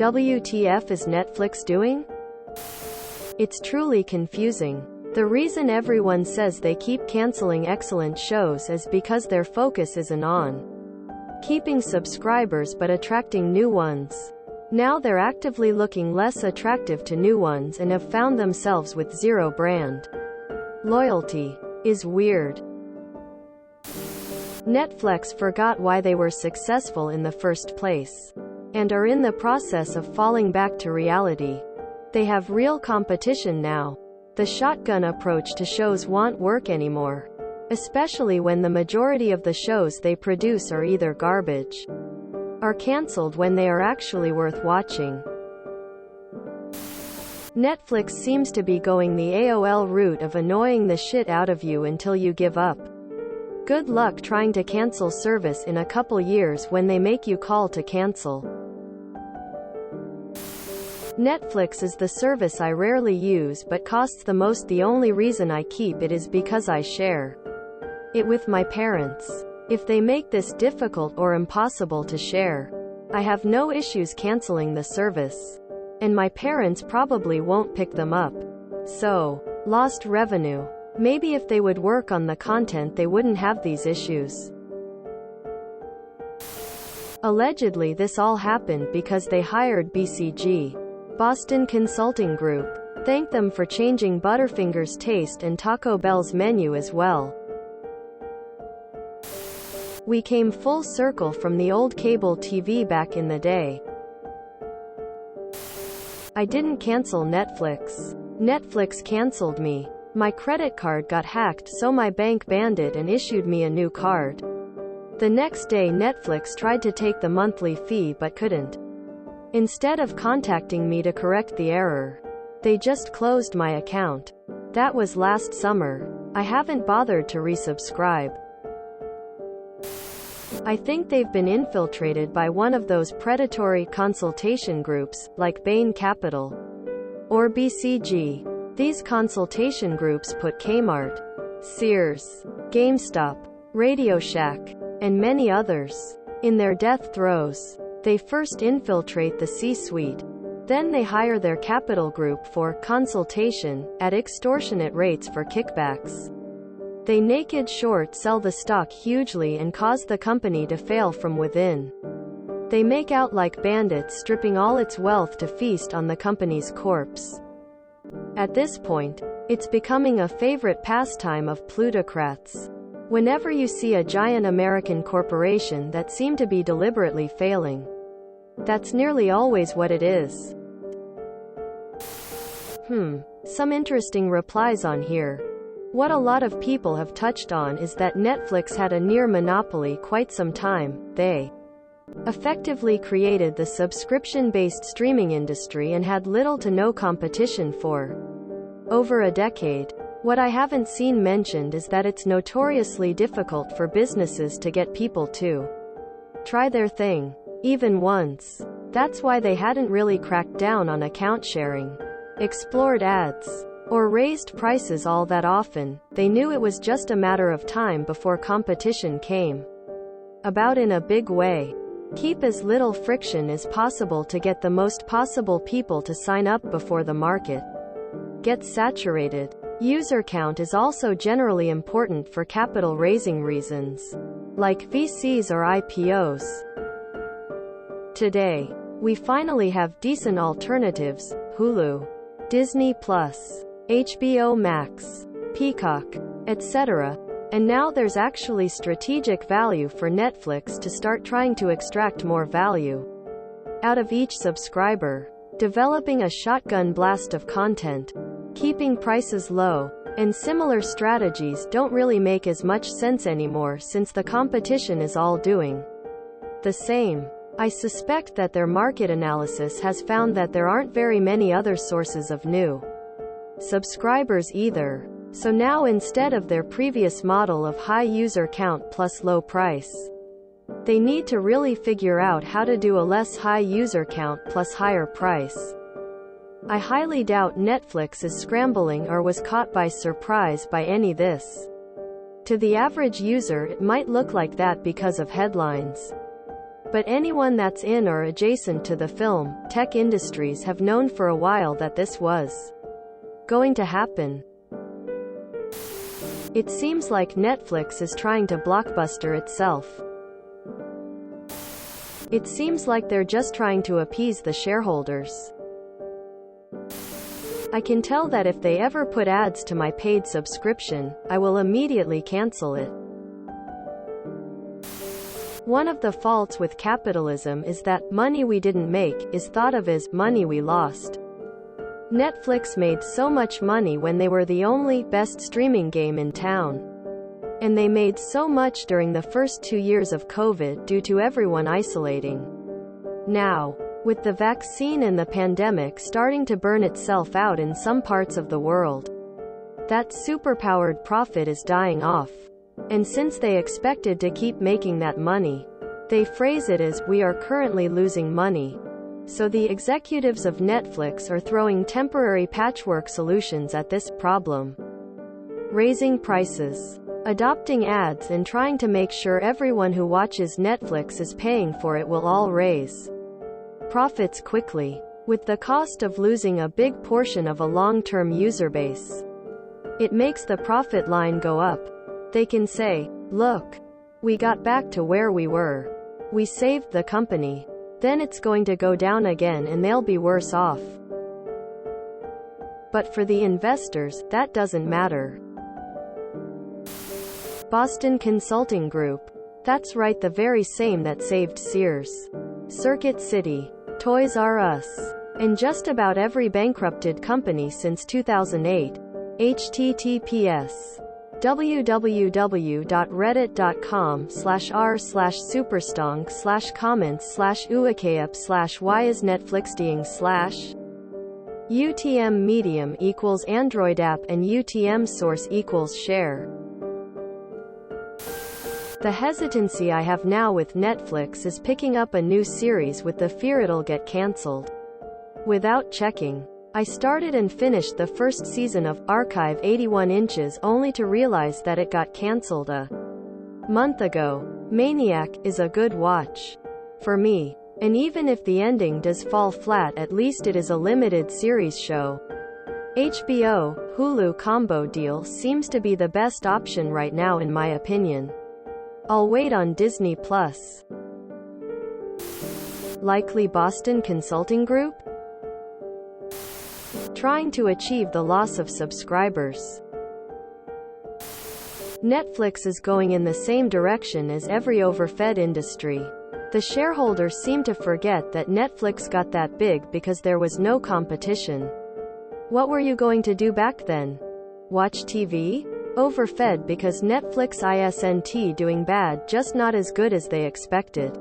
WTF is Netflix doing? It's truly confusing. The reason everyone says they keep canceling excellent shows is because their focus isn't on keeping subscribers but attracting new ones. Now they're actively looking less attractive to new ones and have found themselves with zero brand loyalty. Is weird. Netflix forgot why they were successful in the first place and are in the process of falling back to reality. They have real competition now. The shotgun approach to shows won't work anymore, especially when the majority of the shows they produce are either garbage or cancelled when they are actually worth watching. Netflix seems to be going the AOL route of annoying the shit out of you until you give up. Good luck trying to cancel service in a couple years when they make you call to cancel. Netflix is the service I rarely use but costs the most. The only reason I keep it is because I share it with my parents. If they make this difficult or impossible to share, I have no issues canceling the service, and my parents probably won't pick them up. So, lost revenue. Maybe if they would work on the content they wouldn't have these issues. Allegedly this all happened because they hired BCG, Boston Consulting Group. Thank them for changing Butterfinger's taste and Taco Bell's menu as well. We came full circle from the old cable TV back in the day. I didn't cancel Netflix. Netflix canceled me. My credit card got hacked, so my bank banned it and issued me a new card. The next day Netflix tried to take the monthly fee but couldn't. Instead of contacting me to correct the error, they just closed my account. That was last summer. I haven't bothered to resubscribe. I think they've been infiltrated by one of those predatory consultation groups, like Bain Capital or BCG. These consultation groups put Kmart, Sears, GameStop, Radio Shack, and many others in their death throes. They first infiltrate the C-suite. Then they hire their capital group for consultation at extortionate rates for kickbacks. They naked short sell the stock hugely and cause the company to fail from within. They make out like bandits, stripping all its wealth to feast on the company's corpse. At this point, it's becoming a favorite pastime of plutocrats. Whenever you see a giant American corporation that seem to be deliberately failing, that's nearly always what it is. Some interesting replies on here. What a lot of people have touched on is that Netflix had a near monopoly quite some time. They effectively created the subscription-based streaming industry and had little to no competition for over a decade. What I haven't seen mentioned is that it's notoriously difficult for businesses to get people to try their thing, even once. That's why they hadn't really cracked down on account sharing, explored ads, or raised prices all that often. They knew it was just a matter of time before competition came about in a big way. Keep as little friction as possible to get the most possible people to sign up before the market gets saturated. User count is also generally important for capital raising reasons, like VCs or IPOs. Today, we finally have decent alternatives: Hulu, Disney+, HBO Max, Peacock, etc. And now there's actually strategic value for Netflix to start trying to extract more value out of each subscriber, developing a shotgun blast of content, keeping prices low, and similar strategies don't really make as much sense anymore since the competition is all doing the same. I suspect that their market analysis has found that there aren't very many other sources of new subscribers either. So now instead of their previous model of high user count plus low price, they need to really figure out how to do a less high user count plus higher price. I highly doubt Netflix is scrambling or was caught by surprise by any this. To the average user it might look like that because of headlines. But anyone that's in or adjacent to the film, tech industries have known for a while that this was going to happen. It seems like Netflix is trying to blockbuster itself. It seems like they're just trying to appease the shareholders. I can tell that if they ever put ads to my paid subscription, I will immediately cancel it. One of the faults with capitalism is that money we didn't make is thought of as money we lost. Netflix made so much money when they were the only best streaming game in town. And they made so much during the first 2 years of COVID due to everyone isolating. Now, with the vaccine and the pandemic starting to burn itself out in some parts of the world, that superpowered profit is dying off. And since they expected to keep making that money, they phrase it as, "We are currently losing money." So the executives of Netflix are throwing temporary patchwork solutions at this problem. Raising prices, adopting ads, and trying to make sure everyone who watches Netflix is paying for it will all raise profits quickly, with the cost of losing a big portion of a long-term user base. It makes the profit line go up. They can say, "Look, we got back to where we were. We saved the company." Then it's going to go down again and they'll be worse off. But for the investors, that doesn't matter. Boston Consulting Group. That's right, the very same that saved Sears, Circuit City, Toys R Us, and just about every bankrupted company since 2008. https www.reddit.com/r/superstonk/comments/uakayup/why is Netflixing /UTM medium equals Android app and UTM source equals share. The hesitancy I have now with Netflix is picking up a new series with the fear it'll get cancelled. Without checking, I started and finished the first season of Archive 81 Inches only to realize that it got cancelled a month ago. Maniac is a good watch for me. And even if the ending does fall flat, at least it is a limited series show. HBO, Hulu combo deal seems to be the best option right now in my opinion. I'll wait on Disney+. Likely Boston Consulting Group? Trying to achieve the loss of subscribers. Netflix is going in the same direction as every overfed industry. The shareholders seem to forget that Netflix got that big because there was no competition. What were you going to do back then? Watch TV? Overfed because Netflix isn't doing bad, just not as good as they expected.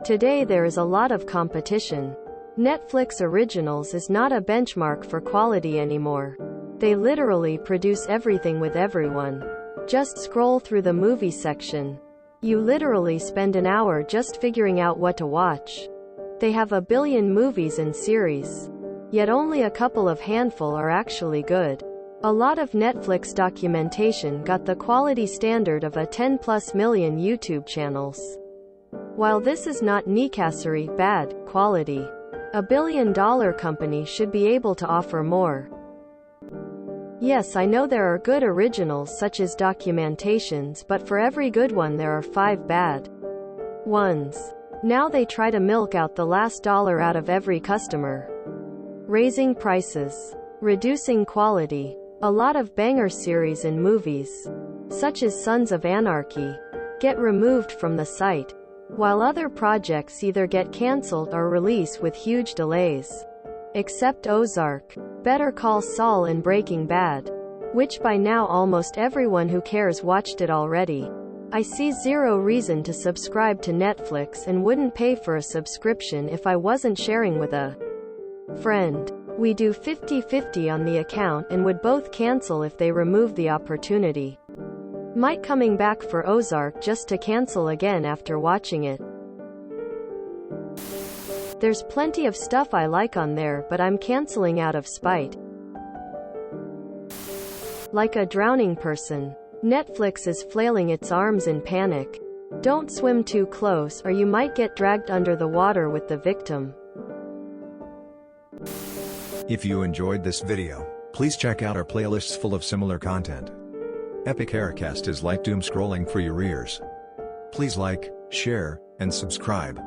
Today there is a lot of competition. Netflix Originals is not a benchmark for quality anymore. They literally produce everything with everyone. Just scroll through the movie section. You literally spend an hour just figuring out what to watch. They have a billion movies and series. Yet only a couple of handful are actually good. A lot of Netflix documentation got the quality standard of a 10+ million YouTube channels. While this is not necessarily bad quality, a billion-dollar company should be able to offer more. Yes, I know there are good originals such as documentations, but for every good one there are 5 bad ones. Now they try to milk out the last dollar out of every customer. Raising prices, reducing quality. A lot of banger series and movies, such as Sons of Anarchy, get removed from the site, while other projects either get cancelled or release with huge delays. Except Ozark, Better Call Saul and Breaking Bad, which by now almost everyone who cares watched it already. I see zero reason to subscribe to Netflix and wouldn't pay for a subscription if I wasn't sharing with a friend. We do 50-50 on the account and would both cancel if they remove the opportunity. Might coming back for Ozark just to cancel again after watching it. There's plenty of stuff I like on there, but I'm canceling out of spite. Like a drowning person, Netflix is flailing its arms in panic. Don't swim too close or you might get dragged under the water with the victim. If you enjoyed this video, please check out our playlists full of similar content. Epic Aircast is like doom scrolling for your ears. Please like, share, and subscribe.